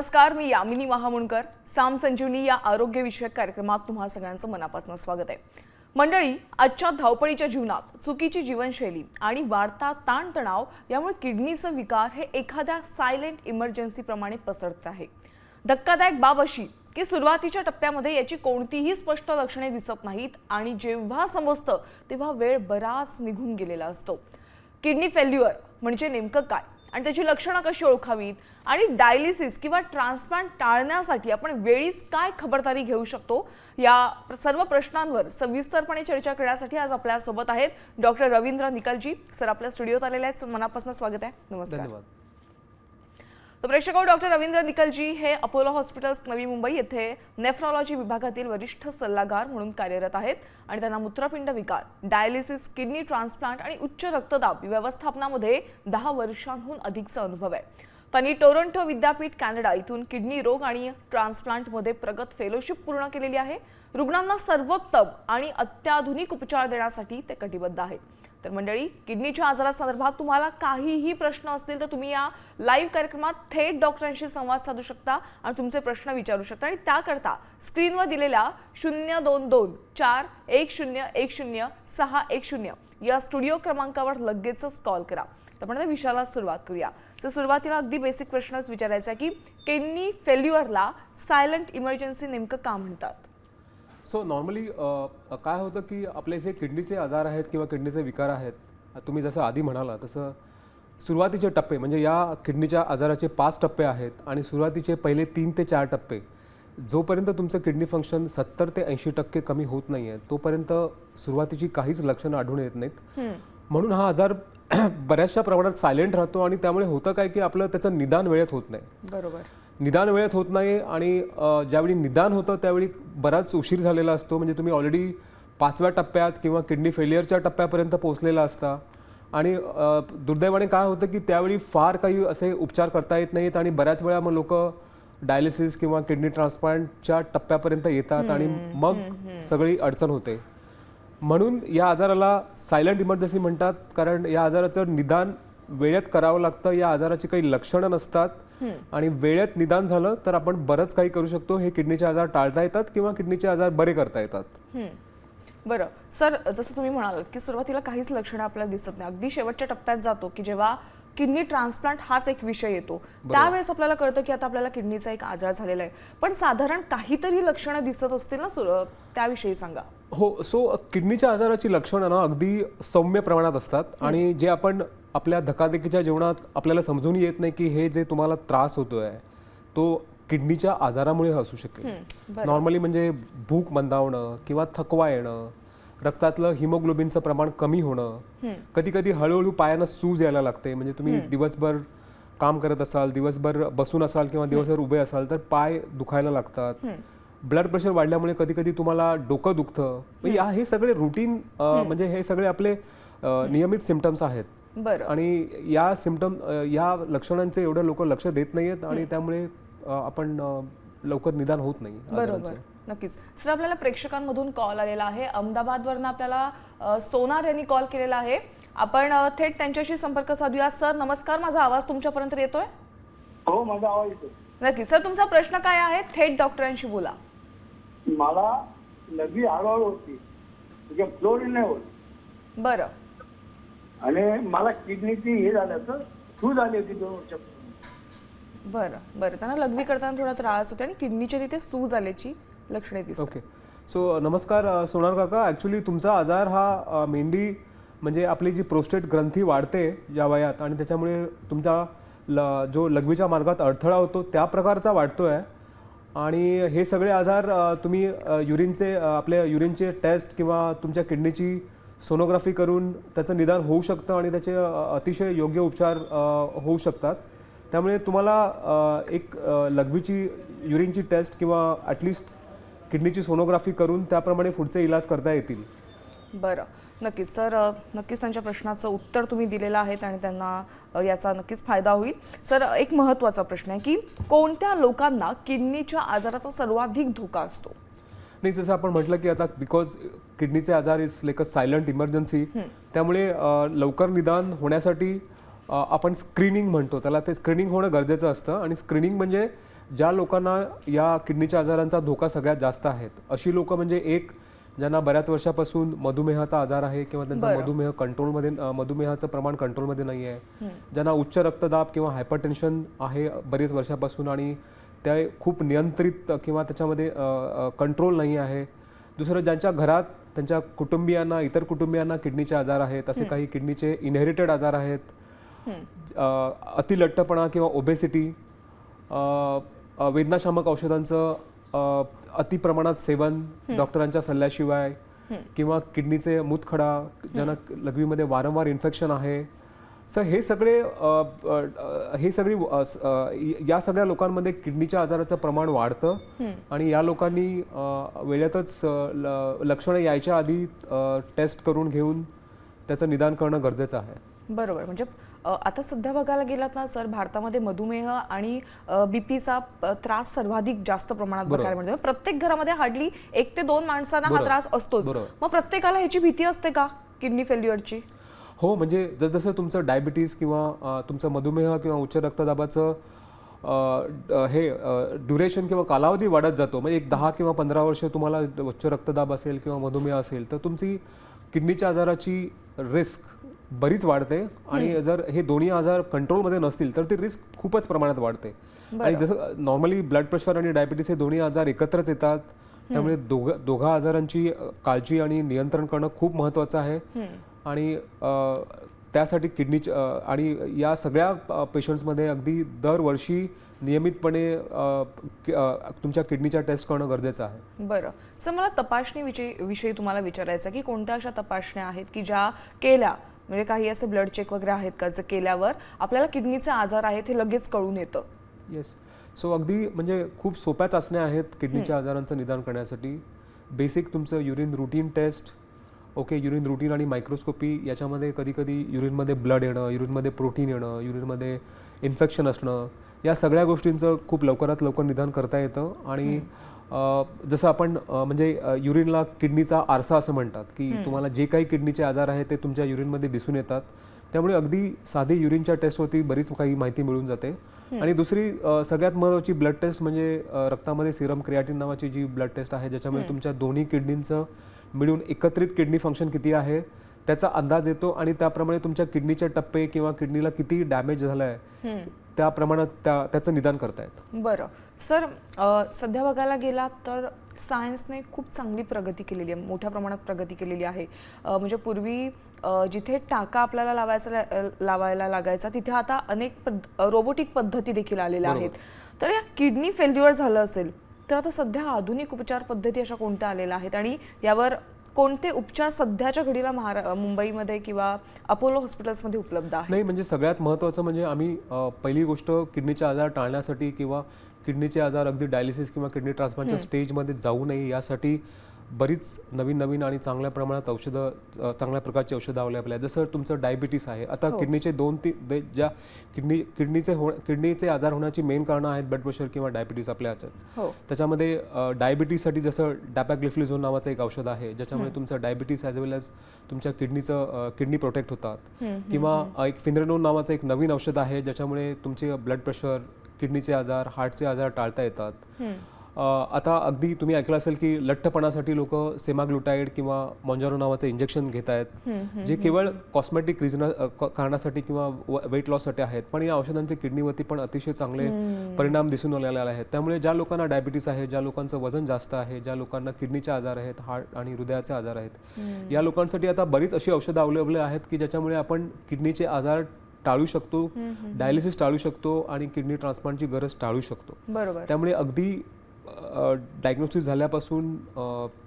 नमस्कार, मी यामिनी महामुणकर. साम संजीवनी या आरोग्यविषयक कार्यक्रमात तुम्हा सगळ्यांचं मनापासून स्वागत आहे. मंडळी, आजच्या धावपळीच्या जीवनात चुकीची जीवनशैली आणि वाढता ताणतणाव यामुळे किडनीचं विकार हे एखाद्या सायलेंट इमर्जन्सी प्रमाणे पसरत आहे. धक्कादायक बाब अशी की सुरुवातीच्या टप्प्यामध्ये याची कोणतीही स्पष्ट लक्षणे दिसत नाहीत आणि जेव्हा समजतं तेव्हा वेळ बराच निघून गेलेला असतो. किडनी फेल्युअर म्हणजे नेमकं काय आणि त्याची लक्षणं कशी ओळखावीत आणि डायलिसिस किंवा ट्रान्सप्लांट टाळण्यासाठी आपण वेळीच काय खबरदारी घेऊ शकतो, या सर्व प्रश्नांवर सविस्तरपणे चर्चा करण्यासाठी आज आपल्यासोबत आहेत डॉक्टर रवींद्र निकलजी. सर आपल्या स्टुडिओत आलेले आहेत, मनापासून स्वागत आहे. नमस्कार. धन्यवाद. तर प्रेक्षको, डॉक्टर रवींद्र निकलजी हे अपोलो हॉस्पिटल्स नवी मुंबई येथे नेफ्रॉलॉजी विभागातील वरिष्ठ सल्लागार म्हणून कार्यरत आहेत आणि त्यांना मूत्रपिंड विकार, डायलिसिस, किडनी ट्रान्सप्लांट आणि उच्च रक्तदाब व्यवस्थापनामध्ये 10 वर्षांहून अधिकचा अनुभव आहे. त्यांनी टोरंटो विद्यापीठ कॅनडा इथून किडनी रोग आणि ट्रान्सप्लांटमध्ये प्रगत फेलोशिप पूर्ण केलेली आहे. रुग्णांना सर्वोत्तम आणि अत्याधुनिक उपचार देण्यासाठी ते कटिबद्ध आहेत. तर मंडळी, किडनीच्या आजारासंदर्भात तुम्हाला काहीही प्रश्न असतील तर तुम्ही या लाईव्ह कार्यक्रमात थेट डॉक्टरांशी संवाद साधू शकता आणि तुमचे प्रश्न विचारू शकता. आणि त्याकरता स्क्रीनवर दिलेल्या 022-41010-610 या स्टुडिओ क्रमांकावर लगेचच कॉल करा. तर म्हणजे विषयाला सुरुवात करूया. तर सुरुवातीला अगदी बेसिक प्रश्नच विचारायचा आहे की किडनी फेल्युअरला सायलेंट इमर्जन्सी नेमकं का म्हणतात? सो नॉर्मली काय होतं की आपले जे किडनीचे आजार आहेत किंवा किडनीचे विकार आहेत, तुम्ही जसं आधी म्हणाला तसं सुरुवातीचे टप्पे म्हणजे या किडनीच्या आजाराचे 5 टप्पे आहेत आणि सुरुवातीचे पहिले 3 ते 4 टप्पे जोपर्यंत तुमचं किडनी फंक्शन 70 ते 80% कमी होत नाही आहे तोपर्यंत सुरुवातीची काहीच लक्षणं आढळून येत नाहीत. म्हणून हा आजार बऱ्याचशा प्रमाणात सायलेंट राहतो आणि त्यामुळे होतं काय की आपलं त्याचं निदान वेळेत होत नाही. बरोबर. निदान वेळेत होत नाही आणि ज्यावेळी निदान होतं त्यावेळी बराच उशीर झालेला असतो. म्हणजे तुम्ही ऑलरेडी 5व्या टप्प्यात किंवा किडनी फेलियरच्या टप्प्यापर्यंत पोहोचलेला असता आणि दुर्दैवाने काय होतं की त्यावेळी फार काही असे उपचार करता येत नाहीत आणि बऱ्याच वेळा मग लोक डायलिसिस किंवा किडनी ट्रान्सप्लांटच्या टप्प्यापर्यंत येतात आणि मग सगळी अडचण होते. म्हणून या आजाराला सायलेंट इमर्जन्सी म्हणतात, कारण या आजाराचं निदान वेळेत करावं लागतं. या आजाराची काही लक्षणं नसतात आणि वेळेत निदान झालं तर आपण बरंच काही करू शकतो. हे किडनीचे आजार टाळता येतात किंवा किडनीचे आजार बरे करता येतात. बरं सर, जसं तुम्ही म्हणालात की सुरुवातीला काहीच लक्षणं आपल्याला दिसत नाही, अगदी शेवटच्या टप्प्यात जातो की जेव्हा किडनी ट्रान्सप्लांट हाच एक विषय येतो त्यावेळेस आपल्याला कळतं की आता आपल्याला किडनीचा एक आजार झालेला आहे. पण साधारण काहीतरी लक्षणं दिसत असतील ना, त्याविषयी सांगा. हो, सो किडनीच्या आजाराची लक्षणं ना अगदी सौम्य प्रमाणात असतात आणि जे आपण आपल्या धकाधकीच्या जीवनात आपल्याला समजून येत नाही की हे जे तुम्हाला त्रास होतोय तो किडनीच्या आजारामुळे असू शकेल. नॉर्मली म्हणजे भूक मंदावणं किंवा थकवा येणं, रक्तातलं हिमोग्लोबिनचं प्रमाण कमी होणं, कधी कधी हळूहळू पायानं सूज यायला लागते. म्हणजे तुम्ही दिवसभर काम करत असाल, दिवसभर बसून असाल किंवा दिवसभर उभे असाल तर पाय दुखायला लागतात. ब्लड प्रेशर वाढल्यामुळे कधी कधी तुम्हाला डोकं दुखतं. हे सगळे रुटीन म्हणजे हे सगळे आपले नियमित सिम्पटम्स आहेत. आणि या या लक्षणांचे एवढं लोक लक्ष देत नाहीयेत आणि त्यामुळे आपण लवकर निदान होत नाही. बरोबर, नक्कीच. सर, आपल्याला प्रेक्षकांमधून कॉल आलेला आहे. अहमदाबादवरून आपल्याला सोनार यांनी कॉल केलेला आहे. आपण थेट त्यांच्याशी संपर्क साधूया. सर नमस्कार, माझा आवाज तुमच्यापर्यंत येतोय? हो, माझा आवाज येतोय. नक्की सर, तुमचा प्रश्न काय आहे? थेट डॉक्टरांशी बोला. मला लघवी हळूहळू होती, म्हणजे फ्लोर नाही होत. बरं. आणि मला किडनीची हे झालं तर सूज आली होती 2 वर्षापूर्वी. बरं बरं, त्यांना लघवी करताना थोडा त्रास होतो आणि किडनीच्या तिथे सूज आल्याची लक्षणे दिसतात. ओके, सो नमस्कार सोनार काका. ॲक्च्युली तुमचा आजार हा मेनली म्हणजे आपली जी प्रोस्टेट ग्रंथी वाढते या वयात आणि त्याच्यामुळे तुमचा जो लघवीच्या मार्गात अडथळा होतो त्या प्रकारचा वाढतोय. आणि हे सगळे आजार तुम्ही आपल्या युरिनचे टेस्ट किंवा तुमच्या किडनीची सोनोग्राफी करून त्याचं निदान होऊ शकतं आणि त्याचे अतिशय योग्य उपचार होऊ शकतात. त्यामुळे तुम्हाला एक लघवीची युरिनची टेस्ट किंवा ॲटलिस्ट किडनीची सोनोग्राफी करून त्याप्रमाणे पुढचे इलाज करता येतील. बरं, नक्कीच सर, नक्कीच त्यांच्या प्रश्नाचं उत्तर तुम्ही दिलेलं आहे आणि त्यांना याचा नक्कीच फायदा होईल. सर, एक महत्त्वाचा प्रश्न आहे की कोणत्या लोकांना किडनीच्या आजाराचा सर्वाधिक धोका असतो? नाही, जसं आपण म्हटलं की आता बिकॉज किडनीचे आजार is like a silent emergency, त्यामुळे लवकर निदान होण्यासाठी आपण स्क्रीनिंग म्हणतो त्याला, ते स्क्रीनिंग होणं गरजेचं असतं. आणि स्क्रीनिंग म्हणजे ज्या लोकांना या किडनीच्या आजारांचा धोका सगळ्यात जास्त आहेत अशी लोक म्हणजे एक ज्यांना बऱ्याच वर्षापासून मधुमेहाचा आजार आहे किंवा त्यांचा मधुमेह कंट्रोलमध्ये मधुमेहाचं प्रमाण कंट्रोलमध्ये नाही आहे, ज्यांना उच्च रक्तदाब किंवा हायपरटेन्शन आहे बरेच वर्षापासून आणि ते खूप नियंत्रित किंवा त्याच्यामध्ये कंट्रोल नाही आहे. दुसरं ज्यांच्या घरात त्यांच्या कुटुंबियांना इतर कुटुंबियांना किडनीचे आजार आहेत, असे काही किडनीचे इनहेरिटेड आजार आहेत, अतिलठ्ठपणा किंवा ओबेसिटी, वेदनाशामक औषधांचं अति प्रमाणात सेवन डॉक्टरांच्या सल्ल्याशिवाय किंवा किडनीचे मूतखडा ज्यांना लघवीमध्ये वारंवार इन्फेक्शन आहे. सर हे सगळे या सगळ्या लोकांमध्ये किडनीच्या आजाराचं प्रमाण वाढतं आणि या लोकांनी वेळेतच लक्षणं यायच्या आधी टेस्ट करून घेऊन त्याचं निदान करणं गरजेचं आहे. बरोबर. म्हणजे आता सध्या बघायला गेलात ना सर, भारतामध्ये मधुमेह आणि बीपीचा त्रास सर्वाधिक जास्त प्रमाणात बघायला मिळतो. प्रत्येक घरामध्ये हार्डली 1 ते 2 माणसांना हा त्रास असतोच. मग प्रत्येकाला ह्याची भीती असते का किडनी फेल्युअरची? हो, म्हणजे जसजसं तुमचं डायबिटीस किंवा तुमचं मधुमेह किंवा उच्च रक्तदाबाचं हे ड्युरेशन किंवा कालावधी वाढत जातो, म्हणजे एक 10 किंवा 15 वर्ष तुम्हाला उच्च रक्तदाब असेल किंवा मधुमेह असेल तर तुमची किडनीच्या आजाराची रिस्क बरीच वाढते आणि जर हे दोन्ही आजार कंट्रोलमध्ये नसतील तर ती रिस्क खूपच प्रमाणात वाढते. आणि जसं नॉर्मली ब्लड प्रेशर आणि डायबिटीस हे दोन्ही आजार एकत्रच येतात, त्यामुळे दोघा आजारांची काळजी आणि नियंत्रण करणं खूप महत्त्वाचं आहे. आणि त्यासाठी आणि या सगळ्या पेशंट्समध्ये अगदी दरवर्षी नियमितपणे तुमच्या किडनीच्या टेस्ट करणं गरजेचं आहे. बरं सर, मला तपासणी विषयी तुम्हाला विचारायचं की कोणत्या अशा तपासण्या आहेत की ज्या केल्या, म्हणजे काही असे ब्लड चेक वगैरे आहेत का जे केल्यावर आपल्याला किडनीचे आजार आहेत हे लगेच कळून येतं? येस. सो अगदी म्हणजे खूप सोप्या चाचण्या आहेत किडनीच्या आजारांचं निदान करण्यासाठी. बेसिक तुमचं urine routine test, okay, urine routine आणि मायक्रोस्कोपी याच्यामध्ये कधी कधी युरिनमध्ये ब्लड येणं, युरिनमध्ये प्रोटीन येणं, युरिनमध्ये इन्फेक्शन असणं, या सगळ्या गोष्टींचं खूप लवकरात लवकर निदान करता येतं. आणि जसं आपण म्हणजे युरिनला किडनीचा आरसा असं म्हणतात की तुम्हाला जे काही किडनीचे आजार आहेत ते तुमच्या युरिनमध्ये दिसून येतात. त्यामुळे अगदी साधी युरिनच्या टेस्टवरती बरीच काही माहिती मिळून जाते. आणि दुसरी सगळ्यात महत्त्वाची ब्लड टेस्ट म्हणजे रक्तामध्ये सिरम क्रिएटिन नावाची जी ब्लड टेस्ट आहे, ज्याच्यामुळे तुमच्या दोन्ही किडनींचं मिळून एकत्रित किडनी फंक्शन किती आहे त्याचा अंदाज येतो आणि त्याप्रमाणे तुमच्या किडनीचे टप्पे किंवा किडनीला किती डॅमेज झाला आहे त्या प्रमाणात त्याचं निदान करता येतं. बरं सर, सध्या बघायला गेलात तर सायन्सने खूप चांगली प्रगती केलेली आहे, मोठ्या प्रमाणात प्रगती केलेली आहे. म्हणजे पूर्वी जिथे टाका आपल्याला लावायला लागायचा तिथे आता अनेक रोबोटिक पद्धती देखील आलेल्या आहेत. तर या किडनी फेल्युअर झालं असेल तर आता सध्या आधुनिक उपचार पद्धती अशा कोणत्या आलेल्या आहेत आणि यावर कोणते उपचार सध्याच्या घडीला मुंबईमध्ये किंवा अपोलो हॉस्पिटल्समध्ये उपलब्ध आहेत? नाही, म्हणजे सगळ्यात महत्त्वाचं म्हणजे आम्ही पहिली गोष्ट किडनीचे आजार टाळण्यासाठी किंवा किडनीचे आजार अगदी डायलिसिस किंवा किडनी ट्रान्सप्लांटच्या स्टेजमध्ये जाऊ नये यासाठी बरीच नवीन आणि चांगल्या प्रमाणात चांगल्या प्रकारची औषधं अवेलेबल आहेत. जसं तुमचं डायबिटीस आहे, आता किडनीचे ज्या किडनीचे आजार होण्याची मेन कारणं आहेत ब्लड प्रेशर किंवा डायबिटीस आपल्या ह्याच्यात. त्याच्यामध्ये डायबिटीससाठी जसं डॅपॅग्लिफ्लोझोन नावाचं एक औषध आहे ज्याच्यामुळे तुमचं डायबिटीस ॲज वेल एज तुमच्या किडनी प्रोटेक्ट होतात. किंवा एक फिनरेनोन नावाचं एक नवीन औषध आहे ज्याच्यामुळे तुमचे ब्लड प्रेशर, किडनीचे आजार, हार्टचे आजार टाळता येतात. आता अगदी तुम्ही ऐकलं असेल की लठ्ठपणासाठी लोक सेमाग्लुटाईड किंवा मॉन्जारो नावाचं इंजेक्शन घेत आहेत, जे केवळ कॉस्मेटिक कारणासाठी किंवा वेट लॉससाठी आहेत, पण या औषधांचे किडनीवरती पण अतिशय चांगले परिणाम दिसून आलेले आहेत. त्यामुळे ज्या लोकांना डायबिटीस आहे, ज्या लोकांचं वजन जास्त आहे, ज्या लोकांना किडनीचे आजार आहेत, हार्ट आणि हृदयाचे आजार आहेत, या लोकांसाठी आता बरीच अशी औषधं अवेलेबल आहेत की ज्याच्यामुळे आपण किडनीचे आजार टाळू शकतो, डायलिसिस टाळू शकतो आणि किडनी ट्रान्सप्लांटची गरज टाळू शकतो. बरोबर. त्यामुळे अगदी डायग्नोसिस झाल्यापासून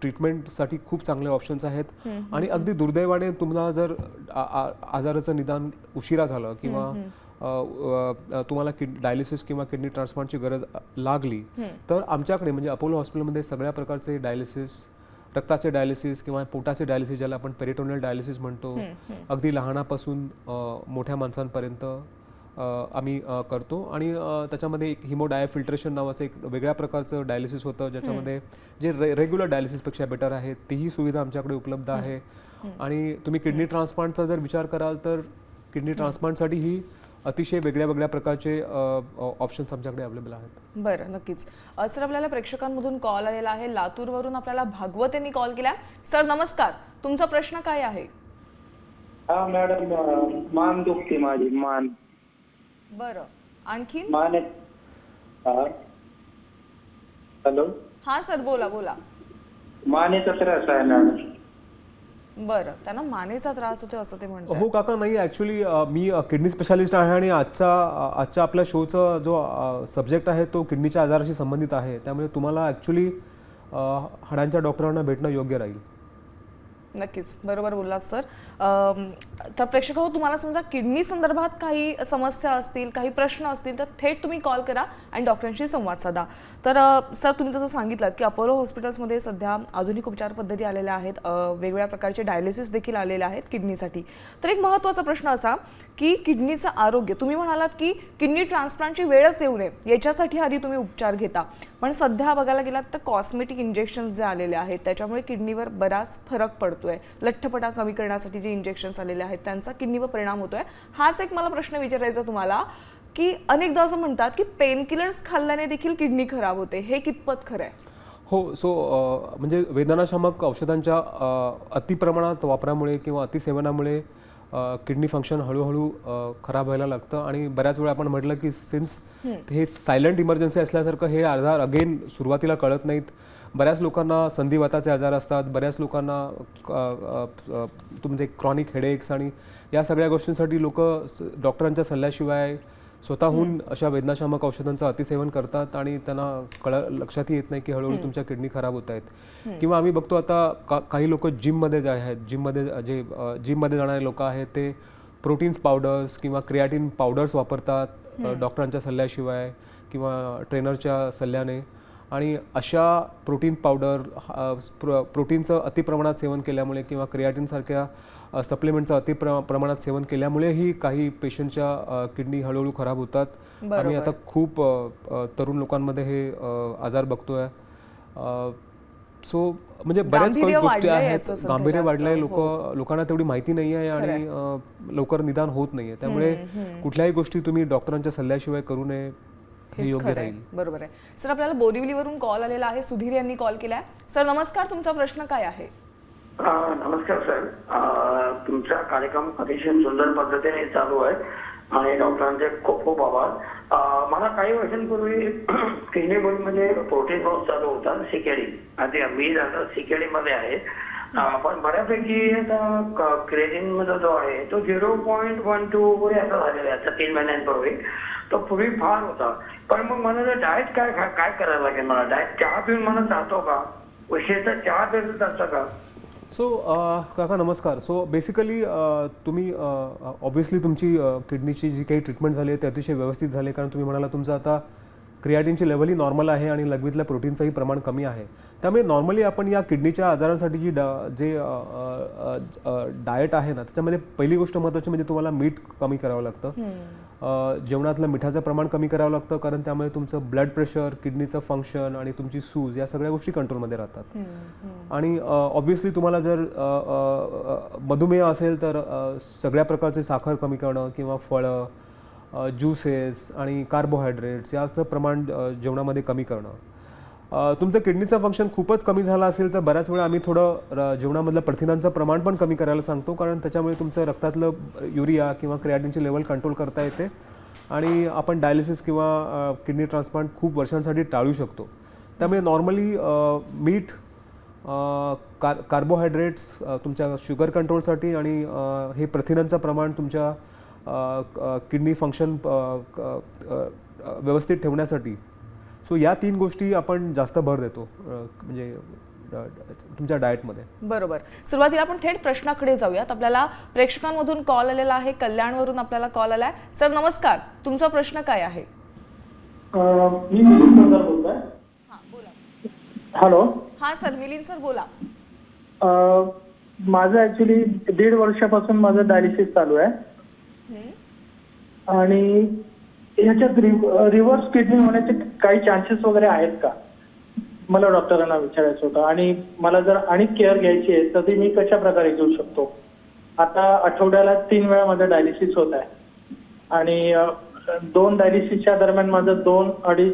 ट्रीटमेंटसाठी खूप चांगले ऑप्शन्स आहेत. आणि अगदी दुर्दैवाने तुम्हाला जर आजाराचं निदान उशिरा झालं किंवा तुम्हाला डायलिसिस किंवा किडनी ट्रान्सप्लांटची गरज लागली तर आमच्याकडे म्हणजे अपोलो हॉस्पिटलमध्ये सगळ्या प्रकारचे डायलिसिस, रक्ताचे डायलिसिस किंवा पोटाचे डायलिसिस ज्याला आपण पेरिटोनियल डायलिसिस म्हणतो, अगदी लहानापासून मोठ्या माणसांपर्यंत आम्ही करतो. आणि त्याच्यामध्ये एक हिमोडायफिल्ट्रेशन नावाचं एक वेगळ्या प्रकारचं डायलिसिस होतं ज्याच्यामध्ये जे रेग्युलर डायलिसिसपेक्षा बेटर आहे तीही सुविधा आमच्याकडे उपलब्ध आहे. आणि तुम्ही किडनी ट्रान्सप्लांटचा जर विचार कराल तर किडनी ट्रान्सप्लांटसाठी ही अतिशय वेगळ्या वेगळ्या प्रकारचे ऑप्शन्स आमच्याकडे अवेलेबल आहेत. बरं, नक्कीच. सर, आपल्याला प्रेक्षकांमधून कॉल आलेला आहे. लातूरवरून आपल्याला भागवत यांनी कॉल केला. सर नमस्कार, तुमचा प्रश्न काय आहे? हा मॅडम, मान दुखते माझी, मान. बरं, आणखीन? मान हॅलो, हा सर, बोला बोला. मानेचा त्रास आहे मॅडम. बरं, त्यांना मानेचा त्रास होतो असं ते म्हणतात. हो काका, नाही ॲक्च्युली मी किडनी स्पेशालिस्ट आहे आणि आजच्या आपल्या शोचा जो सब्जेक्ट आहे तो किडनीच्या आजाराशी संबंधित आहे. त्यामुळे तुम्हाला ॲक्च्युली हाडांच्या डॉक्टरांना भेटणं योग्य राहील. नक्कीच, बरोबर बोललात सर. तर प्रेक्षक हो, तुम्हाला समजा किडनी संदर्भात काही समस्या असतील, काही प्रश्न असतील, तर थेट तुम्ही कॉल करा आणि डॉक्टरांशी संवाद साधा. तर सर, तुम्ही जसं सांगितलं की अपोलो हॉस्पिटल्समध्ये सध्या आधुनिक उपचार पद्धती आलेल्या आहेत, वेगवेगळ्या प्रकारचे डायलिसिस देखील आलेले आहेत किडनीसाठी. तर एक महत्त्वाचा प्रश्न असा की किडनीचं आरोग्य, तुम्ही म्हणालात की किडनी ट्रान्सप्लांटची वेळच येऊ नये याच्यासाठी आधी तुम्ही उपचार घेता, पण सध्या बघायला गेलात तर कॉस्मेटिक इंजेक्शन्स जे आलेले आहेत त्याच्यामुळे किडनीवर बराच फरक पडतोय. लठ्ठपणा कमी करण्यासाठी जे इंजेक्शन्स आलेले आहेत त्यांचा किडनीवर परिणाम होतोय. हाच एक मला प्रश्न विचारायचा तुम्हाला की अनेकदा असं म्हणतात की पेनकिलर्स खाल्ल्याने देखील किडनी खराब होते, हे कितपत खरं आहे? हो, म्हणजे वेदनाशामक औषधांच्या अतिप्रमाणात वापरामुळे किंवा अतिसेवनामुळे किडनी फंक्शन हळूहळू खराब व्हायला लागतं. आणि बऱ्याच वेळा आपण म्हटलं की सिन्स हे सायलेंट इमर्जन्सी असल्यासारखं हे आजार अगेन सुरुवातीला कळत नाहीत. बऱ्याच लोकांना संधिवाताचे आजार असतात, बऱ्याच लोकांना तुमचे क्रॉनिक हेडेक्स, आणि या सगळ्या गोष्टींसाठी लोक डॉक्टरांच्या सल्ल्याशिवाय स्वतःहून अशा वेदनाशामक औषधांचं अतिसेवन करतात आणि त्यांना लक्षातही येत नाही की हळूहळू तुमच्या किडनी खराब होत आहेत. किंवा आम्ही बघतो आता काही लोक जिममध्ये जे आहेत, जिममध्ये जाणारे लोक आहेत ते प्रोटीन्स पावडर्स किंवा क्रिएटिन पावडर्स वापरतात डॉक्टरांच्या सल्ल्याशिवाय किंवा ट्रेनरच्या सल्ल्याने. आणि अशा प्रोटीन पावडर, प्रोटीनचं अतिप्रमाणात सेवन केल्यामुळे किंवा क्रिएटिनसारख्या सप्लिमेंटचं प्रमाणात सेवन केल्यामुळेही काही पेशंटच्या किडनी हळूहळू खराब होतात. आम्ही आता खूप तरुण लोकांमध्ये हे आजार बघतोय. सो म्हणजे बऱ्याच काही गोष्टी आहेत, गांभीर्य वाढलंय, लोकांना तेवढी माहिती नाही आहे आणि लवकर निदान होत नाहीये. त्यामुळे कुठल्याही गोष्टी तुम्ही डॉक्टरांच्या सल्ल्याशिवाय करू नये, हे योग्य राहील. बरोबर आहे. सर, आपल्याला बोरिवलीवरून कॉल आलेला आहे. सुधीर यांनी कॉल केलाय. सर नमस्कार, तुमचा प्रश्न काय आहे? नमस्कार सर, तुमचा कार्यक्रम अतिशय सुंदर पद्धतीने चालू आहे आणि डॉक्टरांचे खूप खूप आभार. मला काही वर्षांपूर्वी किडनी मध्ये प्रोटीन लॉस चालू होता, सीकेडी. आता मी सीकेडी मध्ये आहे, पण बऱ्यापैकी आता क्रेडिन मध्ये जो आहे तो 0.12 वगैरे आता झालेला आहे, आता 3 महिन्यांपूर्वी. तो पूर्वी फार होता, पण मग मला डाएट काय करायला लागेल? मला डाएट चहा पिऊन मला चालतो का? विशेषतः चहा पिऊन चालतं का? सो काका नमस्कार. सो बेसिकली तुम्ही ऑब्व्हियसली तुमची किडनीची जी काही ट्रीटमेंट झाली आहे ते अतिशय व्यवस्थित झाली, कारण तुम्ही म्हणाला तुमचं आता क्रिएटिनची लेवलही नॉर्मल आहे आणि लघवीतल्या प्रोटीनचंही प्रमाण कमी आहे. त्यामुळे नॉर्मली आपण या किडनीच्या आजारांसाठी जे डाएट आहे ना, त्याच्यामध्ये पहिली गोष्ट महत्त्वाची म्हणजे तुम्हाला मीठ कमी करावं लागतं. जेवणातलं मिठाचं प्रमाण कमी करावं लागतं, कारण त्यामुळे तुमचं ब्लड प्रेशर, किडनीचं फंक्शन आणि तुमची सूज या सगळ्या गोष्टी कंट्रोलमध्ये राहतात. आणि ऑब्व्हियसली तुम्हाला जर मधुमेह असेल तर सगळ्या प्रकारचे साखर कमी करणं किंवा फळं, ज्यूसेस आणि कार्बोहायड्रेट्स याचं प्रमाण जेवणामध्ये कमी करणं. तुमचं किडनीचं फंक्शन खूपच कमी झालं असेल तर बऱ्याच वेळा आम्ही थोडं जेवणामधलं प्रथिनांचं प्रमाण पण कमी करायला सांगतो, कारण त्याच्यामुळे तुमचं रक्तातलं युरिया किंवा क्रिएटिनची लेवल कंट्रोल करता येते आणि आपण डायलिसिस किंवा किडनी ट्रान्सप्लांट खूप वर्षांसाठी टाळू शकतो. त्यामुळे नॉर्मली मीठ, कार्बोहायड्रेट्स तुमच्या शुगर कंट्रोलसाठी आणि हे प्रथिनांचं प्रमाण तुमच्या किडनी फंक्शन व्यवस्थित ठेवण्यासाठी. सो या 3 गोष्टी आपण जास्त भर देतो म्हणजे तुमच्या डाएटमध्ये. बरोबर. सुरुवातीला आपण थेट प्रश्नाकडे जाऊयात. आपल्याला प्रेक्षकांमधून कॉल आलेला आहे. कल्याणवरून आपल्याला कॉल आलाय. सर नमस्कार, तुमचा प्रश्न काय आहे? मी मिलिंद सर बोलतोय. हॅलो. हा सर, मिलिंद सर बोला. माझं ऍक्च्युली 1.5 वर्षापासून माझं डायलिसिस चालू आहे आणि ह्याच्यात रिव्हर्स किडनी होण्याचे काही चान्सेस वगैरे आहेत का, मला डॉक्टरांना विचारायचं होतं. आणि मला जर आणि केअर घ्यायची आहे तर ती मी कशा प्रकारे घेऊ शकतो? आता आठवड्याला 3 वेळा माझं डायलिसिस होत आहे. आणि 2 डायलिसिसच्या दरम्यान माझं 2-2.5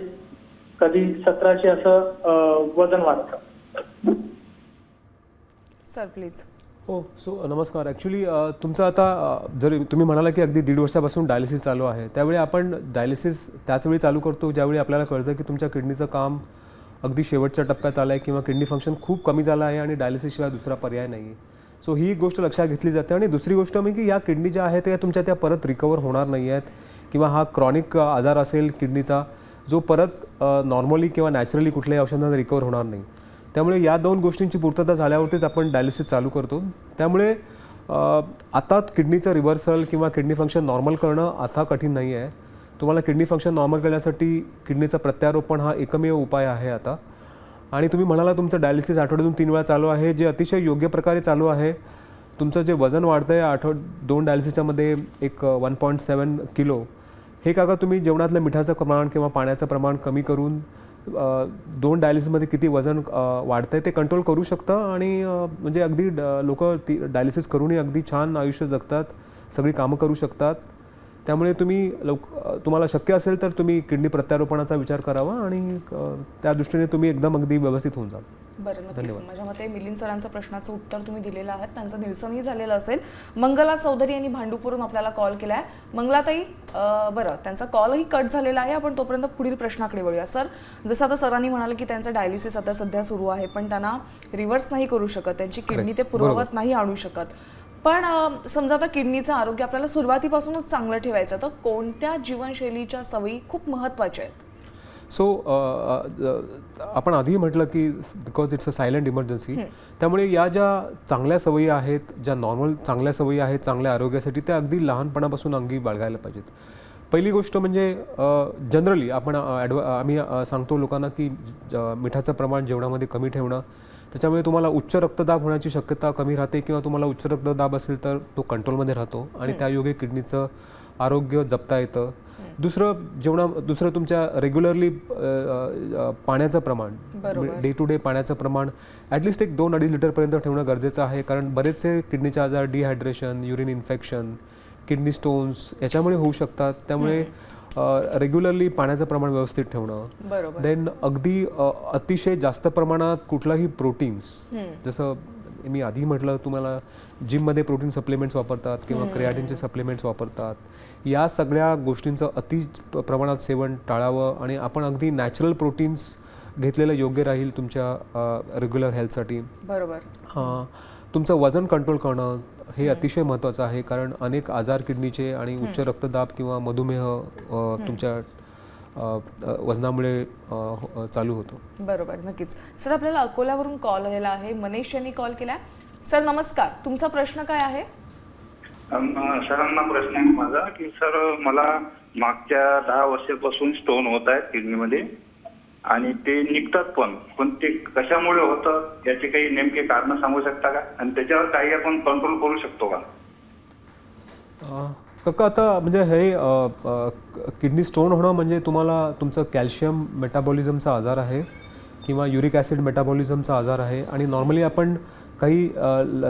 कधी 1700 असं वजन वाढतं. Sir please. हो. सो नमस्कार. ॲक्च्युली तुमचं आता जर तुम्ही म्हणाला की अगदी 1.5 वर्षापासून डायलिसिस चालू आहे, त्यावेळी आपण डायलिसिस त्याचवेळी चालू करतो ज्यावेळी आपल्याला कळतं की तुमच्या किडनीचं काम अगदी शेवटच्या टप्प्यात आलं आहे किंवा किडनी फंक्शन खूप कमी झालं आहे आणि डायलिसिसशिवाय दुसरा पर्याय नाही आहे. सो ही गोष्ट लक्षात घेतली जाते. आणि दुसरी गोष्ट म्हणजे की या किडनी ज्या आहेत त्या तुमच्या त्या परत रिकवर होणार नाही आहेत किंवा हा क्रॉनिक आजार असेल किडनीचा जो परत नॉर्मली किंवा नॅचरली कुठल्याही औषधांना रिकवर होणार नाही. त्यामुळे या 2 गोष्टींची पूर्तता झाल्यावरतीच आपण डायलिसिस चालू करतो. त्यामुळे आता किडनीचं रिव्हर्सल किंवा किडनी फंक्शन नॉर्मल करणं आता कठीण नाही आहे. तुम्हाला किडनी फंक्शन नॉर्मल करण्यासाठी किडनीचं प्रत्यारोपण हा एकमेव उपाय आहे आता. आणि तुम्ही म्हणाला तुमचं डायलिसिस आठवड्यातून 3 वेळा चालू आहे, जे अतिशय योग्य प्रकारे चालू आहे. तुमचं जे वजन वाढतं आहे 2 डायलिसिसच्यामध्ये एक 1.7 किलो, हे काका तुम्ही जेवणातलं मिठाचं प्रमाण किंवा पाण्याचं प्रमाण कमी करून 2 डायलिसिसमध्ये किती वजन वाढतं आहे ते कंट्रोल करू शकता. आणि म्हणजे अगदी लोक डायलिसिस करूनही अगदी छान आयुष्य जगतात, सगळी कामं करू शकतात. त्यामुळे तुम्हाला शक्य असेल तर तुम्ही किडनी प्रत्यारोपणाचा विचार करावा आणि त्या दृष्टीने तुम्ही एकदम अगदी व्यवस्थित होऊन जाल. बरं, नक्कीच. माझ्या मते मिलिंद सरांचं प्रश्नाचं उत्तर तुम्ही दिलेलं आहे, त्यांचं निरसनही झालेलं असेल. मंगला चौधरी यांनी भांडूपवरून आपल्याला कॉल केला आहे. मंगलाताई, बरं, त्यांचा कॉलही कट झालेला आहे. आपण तोपर्यंत पुढील प्रश्नाकडे वळूया. सर, जसं आता सरांनी म्हणाले की त्यांचं डायलिसिस आता सध्या सुरू आहे, पण त्यांना रिव्हर्स नाही करू शकत, त्यांची किडनी ते पूर्ववत नाही आणू शकत. पण समजा आता किडनीचं आरोग्य आपल्याला सुरुवातीपासूनच चांगलं ठेवायचं, तर कोणत्या जीवनशैलीच्या सवयी खूप महत्त्वाच्या आहेत? सो आपण आधी म्हटलं की because it's a silent emergency, त्यामुळे या ज्या चांगल्या सवयी आहेत, ज्या नॉर्मल चांगल्या सवयी आहेत चांगल्या आरोग्यासाठी, त्या अगदी लहानपणापासून अंगी बाळगायला पाहिजेत. पहिली गोष्ट म्हणजे जनरली आम्ही सांगतो लोकांना की मिठाचं प्रमाण जेवणामध्ये कमी ठेवणं. त्याच्यामुळे तुम्हाला उच्च रक्तदाब होण्याची शक्यता कमी राहते किंवा तुम्हाला उच्च रक्तदाब असेल तर तो कंट्रोलमध्ये राहतो आणि त्यायोगे किडनीचं आरोग्य जपता येतं. दुसरं तुमच्या रेग्युलरली पाण्याचं प्रमाण, डे टू डे पाण्याचं प्रमाण ॲटलिस्ट एक 2-2.5 लिटरपर्यंत ठेवणं गरजेचं आहे. कारण बरेचसे किडनीचे आजार dehydration, urine infection, kidney stones याच्यामुळे होऊ शकतात. त्यामुळे रेग्युलरली पाण्याचं प्रमाण व्यवस्थित ठेवणं. देन अगदी अतिशय जास्त प्रमाणात कुठलाही प्रोटीन्स, जसं मी आधी म्हटलं तुम्हाला जिममध्ये प्रोटीन सप्लिमेंट्स वापरतात किंवा क्रिएटिनचे सप्लिमेंट्स वापरतात, या सगळ्या गोष्टींचं अति प्रमाणात सेवन टाळावं आणि आपण अगदी नॅचरल प्रोटीन्स घेतलेलं योग्य राहील तुमच्या रेग्युलर हेल्थसाठी. बरोबर. तुमचं वजन कंट्रोल करणं हे अतिशय महत्त्वाचं आहे, कारण अनेक आजार किडनीचे आणि उच्च रक्तदाब किंवा मधुमेह तुमच्या वजनामुळे चालू होतो. बरोबर, नक्कीच. सर, आपल्याला अकोल्यावरून कॉल आलेला आहे. मनीष यांनी कॉल केला. सर नमस्कार, तुमचा प्रश्न काय आहे? सरांना प्रश्न आहे माझा की सर, मला मागच्या 10 वर्षापासून स्टोन होत आहेत किडनीमध्ये आणि ते निघतात पण ते कशामुळे होतं याचे काही नेमके कारण सांगू शकता का, आणि त्याच्यावर काही आपण कंट्रोल करू शकतो का? काका, आता म्हणजे हे किडनी स्टोन होणं म्हणजे तुम्हाला तुमचं कॅल्शियम मेटाबॉलिझमचा आजार आहे किंवा युरिक ॲसिड मेटाबॉलिझमचा आजार आहे. आणि नॉर्मली आपण काही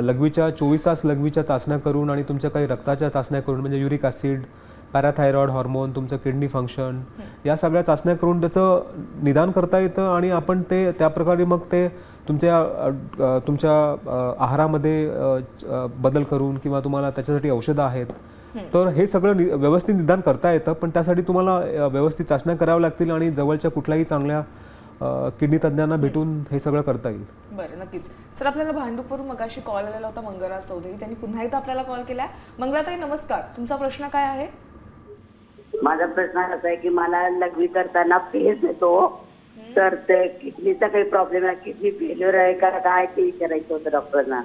लघवीच्या 24 तास लघवीच्या चाचण्या करून आणि तुमच्या काही रक्ताच्या चाचण्या करून, म्हणजे युरिक ॲसिड, पॅराथायरॉइड हॉर्मोन, तुमचं किडनी फंक्शन, या सगळ्या चाचण्या करून त्याचं निदान करता येतं आणि आपण ते त्याप्रकारे मग ते तुमच्या आहारामध्ये बदल करून किंवा तुम्हाला त्याच्यासाठी औषधं आहेत, तर हे सगळं व्यवस्थित निदान करता येतं. पण त्यासाठी तुम्हाला व्यवस्थित चाचण्या कराव्या लागतील आणि जवळच्या कुठल्याही चांगल्या किडनी तज्ज्ञांना भेटून हे सगळं करता येईल. बरं, नक्कीच. सर, आपल्याला भांडूपवरून मगाशी कॉल आलेला होता मंगला चौधरी, त्यांनी पुन्हा एकदा आपल्याला कॉल केलाय. मंगलाताई नमस्कार, तुमचा प्रश्न काय आहे? माझा प्रश्न असा आहे की मला लघवी करताना फेस येतो, तर ते किडनीचा काही प्रॉब्लेम आहे, किडनी फेल्युअर आहे का काय, ते विचारायचं होतं डॉक्टरांना.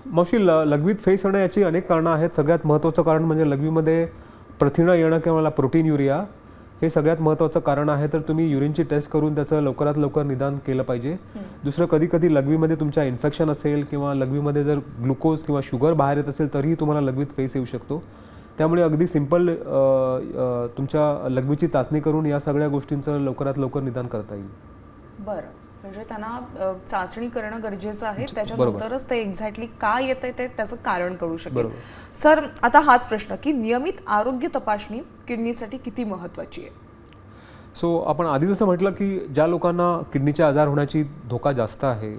मावशी, लघवीत फेस येणं याची अनेक कारणं आहेत. सगळ्यात महत्त्वाचं कारण म्हणजे लघवीमध्ये प्रथिनं येणं किंवा प्रोटीन युरिया, हे सगळ्यात महत्त्वाचं कारण आहे. तर तुम्ही युरिनची टेस्ट करून त्याचं लवकरात लवकर निदान केलं पाहिजे. दुसरं, कधी कधी लघवीमध्ये तुमच्या इन्फेक्शन असेल किंवा लघवीमध्ये जर ग्लुकोज किंवा शुगर बाहेर येत असेल तरीही तुम्हाला लघवीत फेस येऊ शकतो. त्यामुळे अगदी सिंपल तुमच्या लघवीची चाचणी करून या सगळ्या गोष्टींचं लवकरात लवकर निदान करता येईल. बरं, म्हणजे त्यांना चाचणी करणं गरजेचं आहे, त्याच्यानंतरच ते एक्झॅक्टली काय येतंय ते त्याचं कारण कळू शकेल. सर, आता हाच प्रश्न की नियमित आरोग्य तपासणी किडनीसाठी किती महत्वाची आहे? सो आपण आधी जसं म्हटलं की ज्या लोकांना किडनीचे आजार होण्याची धोका जास्त आहे,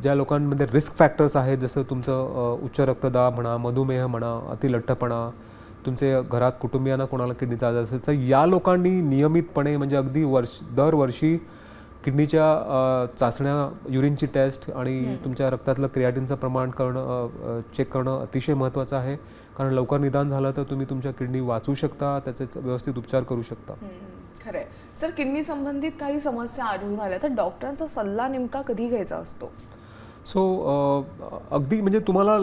ज्या लोकांमध्ये रिस्क फॅक्टर्स आहेत, जसं तुमचं उच्च रक्तदाब म्हणा, मधुमेह म्हणा, अतिलठ्ठपणा, तुमचे घरात कुटुंबियांना कोणाला किडनीचा आजार असेल, तर या लोकांनी नियमितपणे म्हणजे अगदी दरवर्षी किडनीच्या चाचण्या, युरिनची टेस्ट आणि तुमच्या रक्तातलं क्रिएटिनचं प्रमाण चेक करणं अतिशय महत्त्वाचं आहे. कारण लवकर निदान झालं तर तुम्ही तुमच्या किडनी वाचवू शकता, त्याचे व्यवस्थित उपचार करू शकता. खरंय. सर, किडनी संबंधित काही समस्या आढळून आल्या तर डॉक्टरांचा सल्ला नेमका कधी घ्यायचा असतो? सो अगदी म्हणजे तुम्हाला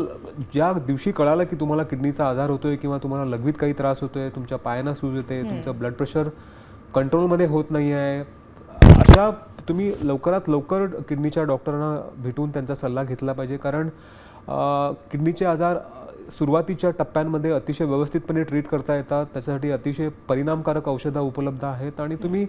ज्या दिवशी कळालं की तुम्हाला किडनीचा आजार होतोय किंवा तुम्हाला लघवीत काही त्रास होतोय, तुमच्या पायांना सूज येते, तुमचं ब्लड प्रेशर कंट्रोलमध्ये होत नाही आहे, अशा तुम्ही लवकरात लवकर किडनीच्या डॉक्टरांना भेटून त्यांचा सल्ला घेतला पाहिजे. कारण किडनीचे आजार सुरुवातीच्या टप्प्यांमध्ये अतिशय व्यवस्थितपणे ट्रीट करता येतात. त्याच्यासाठी अतिशय परिणामकारक औषधं उपलब्ध आहेत आणि तुम्ही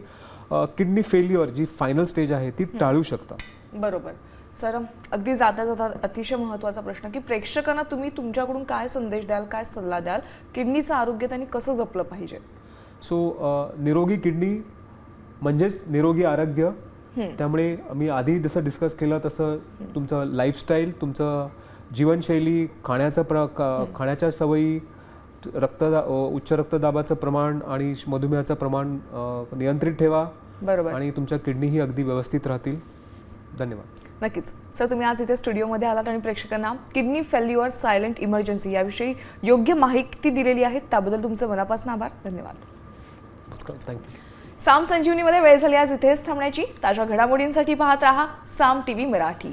किडनी फेल्युअर जी फायनल स्टेज आहे ती टाळू शकता. बरोबर. सर, अगदी जाता जाता अतिशय महत्त्वाचा प्रश्न की प्रेक्षकांना तुम्ही तुमच्याकडून काय संदेश द्याल, काय सल्ला द्याल, किडनीचं आरोग्य त्यांनी कसं जपलं पाहिजे? सो निरोगी किडनी म्हणजेच निरोगी आरोग्य. त्यामुळे मी आधी जसं डिस्कस केलं तसं तुमचं लाईफस्टाईल, तुमचं जीवनशैली, खाण्याच्या सवयी, उच्च रक्तदाबाचं प्रमाण आणि मधुमेहाचं प्रमाण नियंत्रित ठेवा. बरोबर. आणि तुमच्या किडनीही अगदी व्यवस्थित राहतील. धन्यवाद. नक्कीच. सर, तुम्ही आज इथे स्टुडिओमध्ये आलात आणि प्रेक्षकांना किडनी फेल्युअर सायलेंट इमर्जन्सी याविषयी योग्य माहिती दिलेली आहे, त्याबद्दल तुमचं मनापासून आभार. धन्यवाद. थँक्यू. साम संजीवनीमध्ये वेळ झाली आज इथेच थांबण्याची. ताज्या घडामोडींसाठी पाहत राहा साम टीव्ही मराठी.